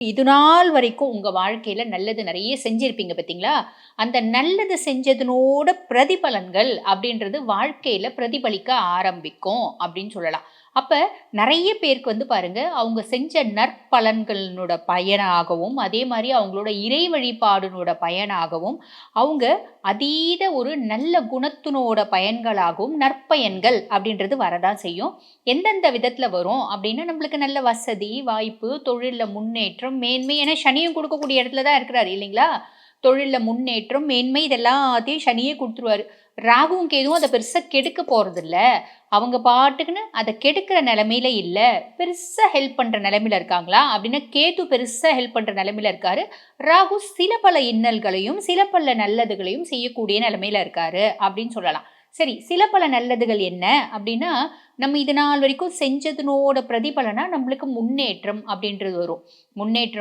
இது நாள் வரைக்கும் உங்க வாழ்க்கையில நல்லது நெறைய செஞ்சிருப்பீங்க பார்த்தீங்களா? அந்த நல்லது செஞ்சதனோட பிரதிபலன்கள் அப்படின்றது வாழ்க்கையில பிரதிபலிக்க ஆரம்பிக்கும் அப்படின்னு சொல்லலாம். அப்ப நெறைய பேருக்கு வந்து பாருங்க, அவங்க செஞ்ச நற்பலன்களினோட பயனாகவும், அதே மாரி அவங்களோட இறை வழிபாடினோட பயனாகவும், அவங்க அதீத ஒரு நல்ல குணத்தினோட பயன்களாகவும், நற்பயன்கள் அப்படின்றது வரதான் செய்யும். எந்தெந்த விதத்துல வரும் அப்டின்னா, நம்மளுக்கு நல்ல வசதி, வாய்ப்பு, தொழில்ல முன்னேற்றம், மேன்மை என சனியும் குடுக்கக்கூடிய இடத்துல தான் இருக்கிறாரு இல்லைங்களா? தொழில்ல முன்னேற்றம், மேன்மை இது எல்லாத்தையும் சனியே குடுத்துருவாரு. ராகுவும், கேதுவும் அத பெருசா கெடுக்க போறதில்ல. அவங்க பாட்டுக்குன்னு அத கெடுக்கிற நிலைமையில இல்ல. பெருசா ஹெல்ப் பண்ற நிலைமையில இருக்காங்களா? அப்டின்னா கேது பெருசா ஹெல்ப் பண்ற நிலைமையில இருக்காரு. ராகு சில பல இன்னல்களையும், சில பல நல்லதுகளையும் செய்யக்கூடிய நிலைமையில இருக்காரு அப்டின்னு சொல்லலாம். சரி, சில பல நல்லதுகள் என்ன அப்டின்னா, நம்ம இது நாள் வரைக்கும் செஞ்சதனோட பிரதிபலனா நம்மளுக்கு முன்னேற்றம் அப்படின்றது வரும். முன்னேற்றம்